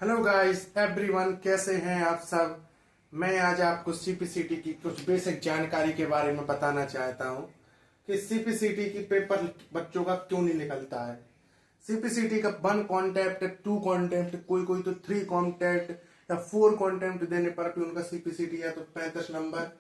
Hello guys everyone, कैसे हैं आप सब। मैं आज आपको सीपीसीटी की कुछ बेसिक जानकारी के बारे में बताना चाहता हूं कि सीपीसीटी की पेपर बच्चों का क्यों नहीं निकलता है। सीपीसीटी का 1 कॉन्टेम्प्ट, 2 कॉन्टेम्प्ट, कोई कोई तो 3 कॉन्टेम्प्ट या 4 कॉन्टेम्प्ट देने पर भी उनका सीपीसीटी या तो 35 नंबर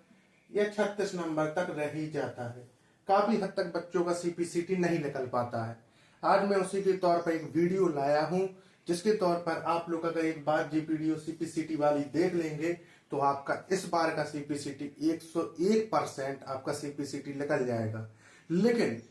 या 36 नंबर तक रह ही जाता है। काफी हद तक बच्चों का सीपीसीटी नहीं निकल पाता है। आज मैं उसी के तौर पर एक वीडियो लाया हूं, जिसके तौर पर आप लोग अगर एक बार जी वीडियो सीपीसीटी वाली देख लेंगे तो आपका इस बार का सीपीसीटी 101% आपका सीपीसीटी निकल जाएगा। लेकिन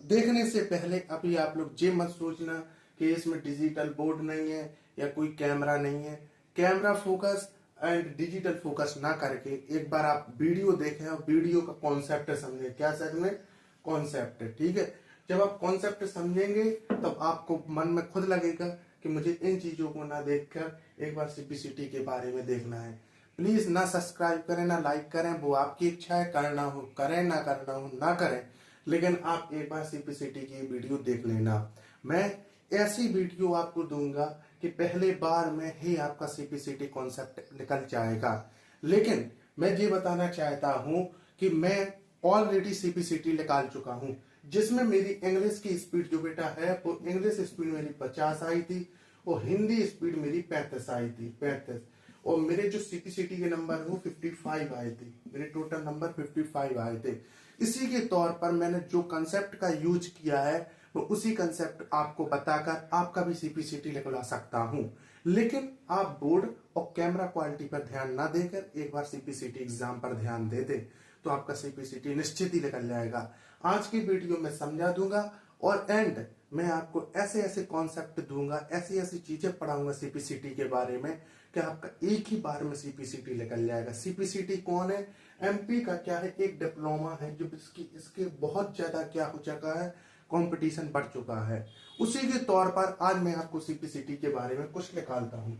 देखने से पहले अभी आप लोग ये मत सोचना कि इसमें डिजिटल बोर्ड नहीं है या कोई कैमरा नहीं है। Camera focus and digital focus ना करके एक बार आप वीडियो देखें और वीडियो का कॉन्सेप्ट समझें। क्या समझें? कॉन्सेप्ट। ठीक है, जब आप कॉन्सेप्ट समझेंगे तब आपको मन में खुद लगेगा कि मुझे इन चीजों को ना देखकर एक बार सीपीसीटी के बारे में देखना है। प्लीज ना सब्सक्राइब करें ना लाइक करें, वो आपकी इच्छा है, करना हो करें ना करना हो ना करें, लेकिन आप एक बार सीपीसीटी की वीडियो देख लेना। मैं ऐसी वीडियो आपको दूंगा कि पहले बार में ही आपका सीपीसीटी कॉन्सेप्ट निकल जाएगा। लेकिन मैं ये बताना चाहता हूं कि मैं ऑलरेडी सीपीसीटी निकाल चुका हूं, जिसमें मेरी इंग्लिश की स्पीड जो बेटा है वो इंग्लिश स्पीड मेरी 50 आई थी और हिंदी स्पीड मेरी 35 आई थी, 35। और मेरे जो सीपीसीटी के नंबर वो 55 आए थे, मेरे टोटल नंबर 55 आए थे। इसी के तौर पर मैंने जो कंसेप्ट का यूज किया है वो उसी कंसेप्ट आपको बताकर आपका भी सीपीसीटी निकलवा सकता हूं। लेकिन आप बोर्ड और कैमरा क्वालिटी पर ध्यान ना देकर एक बार सीपीसीटी एग्जाम पर ध्यान दे दे तो आपका सीपीसीटी निश्चित ही निकल जाएगा। आज की वीडियो में समझा दूंगा और एंड मैं आपको ऐसे ऐसे कॉन्सेप्ट दूंगा, ऐसी ऐसी चीजें पढ़ाऊंगा सीपीसीटी के बारे में कि आपका एक ही बार में सीपीसीटी निकल जाएगा। सीपीसीटी कौन है? एमपी का क्या है, एक डिप्लोमा है जो इसके बहुत ज्यादा क्या हो चुका है, कंपटीशन बढ़ चुका है। उसी के तौर पर आज मैं आपको सीपीसीटी के बारे में कुछ निकालता हूं।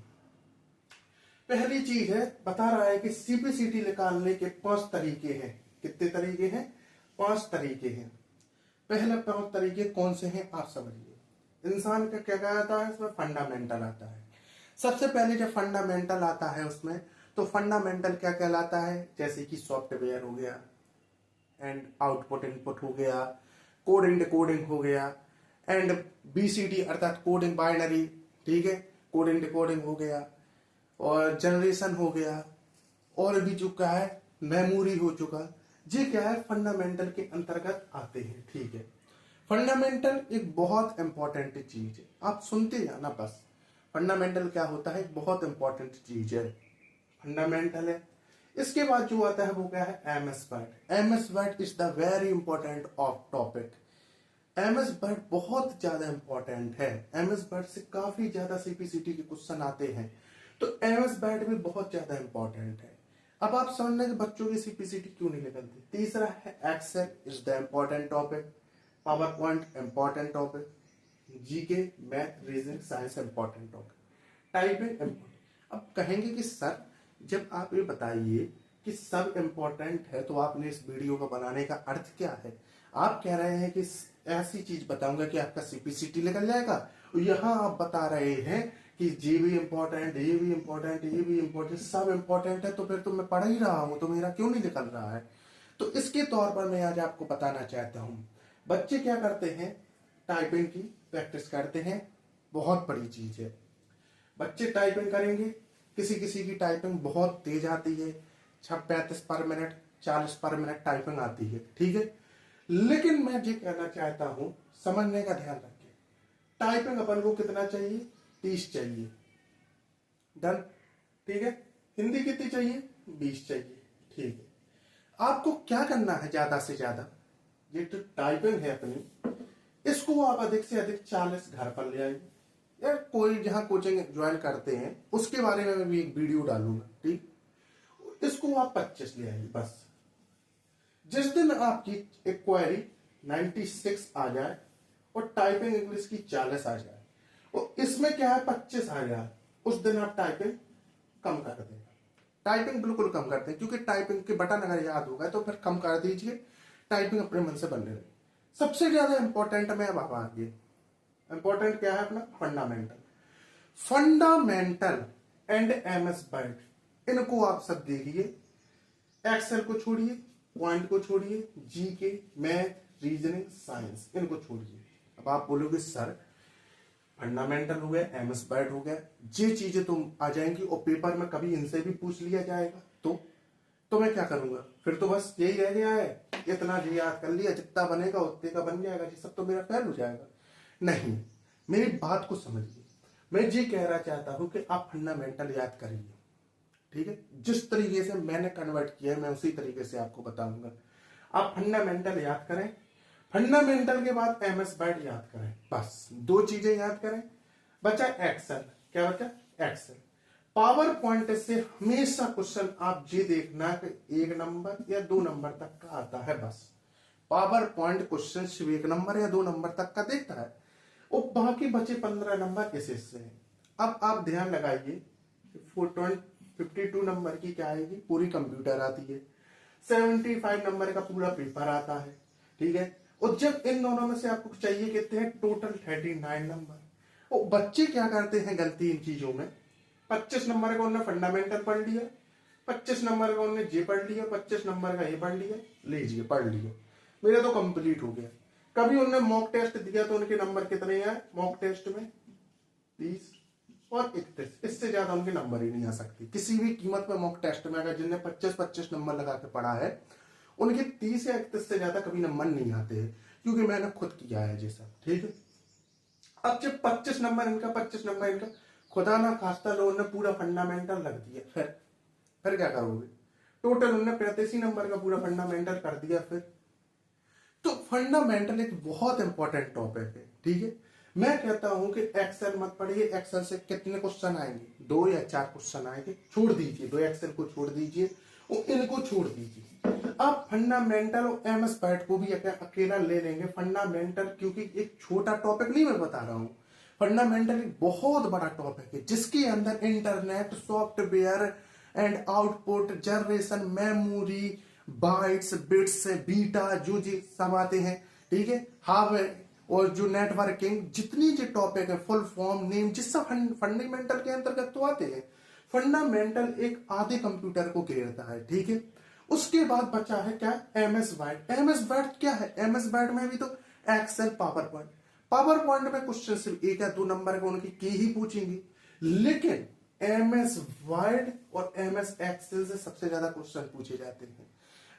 पहली चीज है, बता रहा है कि सीपीसीटी निकालने के 5 तरीके हैं। कितने तरीके हैं? 5 तरीके हैं। पहले 5 तरीके कौन से हैं आप समझिए। इंसान का क्या आता है इसमें? फंडामेंटल आता है। सबसे पहले जब फंडामेंटल आता है उसमें तो फंडामेंटल क्या कहलाता है? जैसे कि सॉफ्टवेयर हो गया एंड आउटपुट इनपुट हो गया, कोडिंग डिकोडिंग हो गया एंड बीसीडी अर्थात कोडिंग बाइनरी, ठीक है, कोडिंग डिकोडिंग हो गया और जनरेशन हो गया और भी जो क्या है मेमोरी हो चुका। ये क्या है? फंडामेंटल के अंतर्गत आते हैं। ठीक है, फंडामेंटल एक बहुत इंपॉर्टेंट चीज है, आप सुनते जाना बस। फंडामेंटल क्या होता है? बहुत इंपॉर्टेंट चीज है, फंडामेंटल है। इसके बाद जो आता है वो क्या है? MS word. MS word is the very important of topic. MS word बहुत ज्यादा इंपॉर्टेंट है। एमएस वर्ड से काफी ज्यादा सीपीसीटी के क्वेश्चन आते हैं, तो एमएस वर्ड भी बहुत ज्यादा इंपॉर्टेंट है। अब आप समझना कि बच्चों की सीपीसीटी क्यों नहीं निकलती। तीसरा है Excel is the important topic, PowerPoint important topic, GK math reasoning science important topic, typing important. अब कहेंगे कि सर जब आप ये बताइए कि सब इंपॉर्टेंट है तो आपने इस वीडियो को बनाने का अर्थ क्या है? आप कह रहे हैं कि ऐसी चीज बताऊंगा कि आपका सीपीसीटी निकल जाएगा, और यहां आप बता रहे हैं कि ये भी इंपॉर्टेंट, ये भी इंपॉर्टेंट, ये भी इंपॉर्टेंट, सब इंपॉर्टेंट है, तो फिर तो मैं पढ़ ही रहा हूं तो मेरा क्यों नहीं निकल रहा है? तो इसके तौर पर मैं आज आपको बताना चाहता हूं। बच्चे क्या करते हैं? टाइपिंग की प्रैक्टिस करते हैं, बहुत बड़ी चीज है। बच्चे टाइपिंग करेंगे, किसी किसी की टाइपिंग बहुत तेज आती है, 35 पर मिनट 40 पर मिनट टाइपिंग आती है, ठीक है। लेकिन मैं ये कहना चाहता हूं, समझने का ध्यान रखिए, टाइपिंग अपन को कितना चाहिए? 30 चाहिए, डन, ठीक है। हिंदी कितनी चाहिए? 20 चाहिए, ठीक है। आपको क्या करना है ज्यादा से ज्यादा? ये जो टाइपिंग है अपनी, इसको आप अधिक से अधिक 40 घर पर ले आइए, या कोई जहां कोचिंग ज्वाइन करते हैं उसके बारे में मैं भी एक वीडियो डालूंगा, ठीक। इसको आप 25 ले आइए बस। जिस दिन आपकी एक क्वेरी 96 आ जाए और टाइपिंग इंग्लिश की 40 आ जाए और इसमें क्या है 25 आ जाए, उस दिन आप टाइपिंग कम कर दें। टाइपिंग बिल्कुल कम कर दें, क्योंकि टाइपिंग के बटन अगर याद होगा तो फिर कम कर दीजिए, टाइपिंग अपने मन से बनने लगे। सबसे ज्यादा इंपॉर्टेंट में अब आगे इंपॉर्टेंट क्या है? अपना fundamental. Fundamental and MS word, इनको आप सब देखिए। एक्सेल को छोड़िए, पॉइंट को छोड़िए, जीके, मैथ, रीजनिंग, साइंस, इनको छोड़िए। अब आप बोलोगे सर फंडामेंटल हो गया, एमएस वर्ड हो गया, ये चीजें तुम आ जाएंगी और पेपर में कभी इनसे भी पूछ लिया जाएगा तो मैं क्या करूंगा? फिर तो बस यही रह गया है, इतना जी याद कर लिया, जितना बनेगा उतने का बन जाएगा, ये सब तो मेरा फेल हो जाएगा। नहीं, मेरी बात को समझिए। मैं ये कह रहा चाहता हूं कि आप फंडामेंटल याद करिए, ठीक है? जिस तरीके से मैंने कन्वर्ट किया है मैं उसी तरीके से आपको बताऊंगा। आप फंडामेंटल याद करें, फंडामेंटल के बाद एमएस वर्ड याद करें, बस दो चीजें याद करें। बचा एक्सेल, क्या बचा? एक्सेल। पावर पॉइंट से हमेशा क्वेश्चन आप ये देखना कि 1 नंबर या 2 नंबर तक का आता है, बस। पावर पॉइंट क्वेश्चन सिर्फ 1 नंबर या 2 नंबर तक का देखता है और बाकी बचे 15 नंबर इस हिस्से हैं। अब आप ध्यान लगाइए, 52 नंबर की क्या आएगी? पूरी कंप्यूटर आती है। 75 नंबर का पूरा पेपर आता है, ठीक है? और जब इन दोनों में से आपको चाहिए कितने हैं? Total 39 number. और बच्चे क्या करते हैं गलती इन चीजों में? 25 नंबर का उन्होंने फंडामेंटल पढ़ लिया, 25 नंबर का उन्होंने ये पढ़ लिया, 25 नंबर का ये पढ़ लिया, लीजिए पढ़ लिया, मेरा तो कंप्लीट हो गया। कभी उन्होंने मॉक टेस्ट दिया तो उनके नंबर कितने आए मॉक टेस्ट में? 30 और 31, इससे ज्यादा उनके नंबर ही नहीं आ सकते किसी भी कीमत पे। मॉक टेस्ट में अगर जिनने 25-25 नंबर लगा के पढ़ा है उनके 30 या 31 से ज्यादा कभी नंबर नहीं आते हैं, क्योंकि मैंने खुद किया है ये सब, ठीक है? अब जब 25 नंबर इनका, 25 नंबर इनका, खुदा ना खास्ता लोगों ने पूरा फंडामेंटल रख दिया, फिर क्या करोगे? टोटल उन्होंने 35 नंबर का पूरा फंडामेंटल कर दिया। फिर तो फंडामेंटल एक बहुत इंपॉर्टेंट टॉपिक है, ठीक है? मैं कहता हूं कि एक्सेल मत पढ़िए। एक्सेल से कितने क्वेश्चन आएंगे? 2 या 4 क्वेश्चन आएंगे, छोड़ दीजिए। 2 एक्सेल को छोड़ दीजिए और इनको छोड़ दीजिए। आप फंडामेंटल और एमएस वर्ड को भी अकेला ले लेंगे। फंडामेंटल क्योंकि एक छोटा टॉपिक नहीं मैं बता रहा हूं, फंडामेंटल एक बहुत बड़ा टॉपिक है जिसके अंदर internet, software and output generation, memory, bytes, bits, beta, जो जी सब आते हैं, ठीक है? हार्डवेयर और जो नेटवर्किंग, जितनी जो टॉपिक है, फुल फॉर्म, नेम, जिस सब फंडामेंटल के अंतर्गत तो आते हैं। फंडामेंटल एक आधे कंप्यूटर को घेरता है, ठीक है? उसके बाद बचा है क्या? MS word. एमएस वर्ड क्या है? एमएस वर्ड में भी तो Excel, PowerPoint. PowerPoint में क्वेश्चन सिर्फ 1 या 2 नंबर का उनकी की ही पूछेंगी, लेकिन एमएस वर्ड और एमएस एक्सेल से सबसे ज्यादा क्वेश्चन पूछे जाते हैं।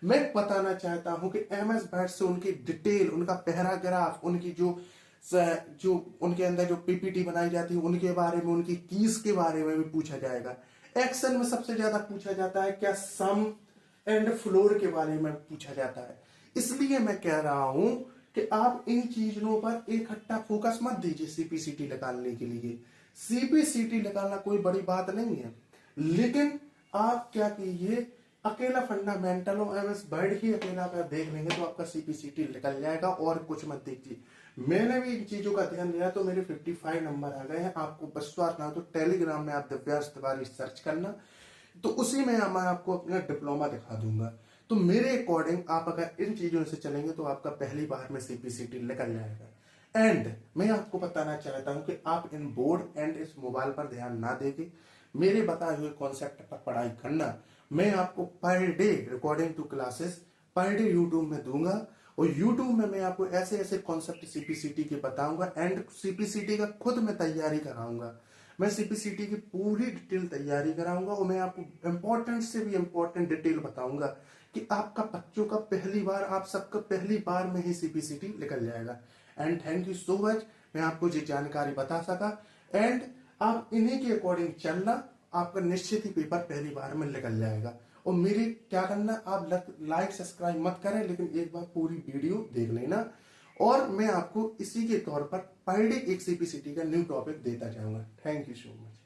मैं बताना चाहता हूं कि एमएस वर्ड से उनकी डिटेल, उनका पैराग्राफ, उनकी जो उनके अंदर जो पीपीटी बनाई जाती है उनके बारे में, उनकी कीज के बारे में भी पूछा जाएगा। एक्सेल में सबसे ज्यादा पूछा जाता है क्या? सम एंड फ्लोर के बारे में पूछा जाता है। इसलिए मैं कह रहा हूं कि आप इन चीजों पर इकट्ठा फोकस मत दीजिए सीपीसीटी निकालने के लिए। सीपीसीटी निकालना कोई बड़ी बात नहीं है, लेकिन आप क्या कीजिए, अकेला फंडामेंटल और एमएस वर्ड ही अकेला अगर देख लेंगे तो आपका सीपीसीटी निकल जाएगा, और कुछ मत देखिए। मैंने भी इन चीजों का ध्यान दिया तो मेरे 55 नंबर आ गए हैं। आपको विश्वास ना हो तो टेलीग्राम में आप दिव्यांश तिवारी सर्च करना, तो उसी में मैं आपको अपना डिप्लोमा दिखा दूंगा। तो मेरे अकॉर्डिंग आप अगर इन चीजों से चलेंगे तो आपका पहली बार में सीपीसीटी निकल जाएगा। एंड मैं आपको बताना चाहता हूं कि आप इन बोर्ड एंड इस मोबाइल पर ध्यान ना देके मेरे बताए हुए कॉन्सेप्ट पर पढ़ाई करना। मैं आपको per day recording two classes per day YouTube में दूंगा, और यूट्यूब में मैं आपको ऐसे ऐसे कॉन्सेप्ट सीपीसीटी के बताऊंगा एंड सीपीसीटी का खुद मैं तैयारी कराऊंगा। मैं सीपीसीटी की पूरी डिटेल तैयारी कराऊंगा और मैं आपको इंपॉर्टेंट से भी इंपॉर्टेंट डिटेल बताऊंगा कि आपका बच्चों का पहली बार, आप सबका पहली बार में ही सीपीसीटी निकल जाएगा। And thank you so much, मैं आपको ये जानकारी बता सका। एंड आप इन्हीं के अकॉर्डिंग चलना, आपका निश्चित ही पेपर पहली बार में निकल जाएगा। और मेरे क्या करना, आप लाइक सब्सक्राइब मत करें, लेकिन एक बार पूरी वीडियो देख लेना, और मैं आपको इसी के तौर पर पर डे एक सीपीसीटी का न्यू टॉपिक देता जाऊंगा। Thank you so much.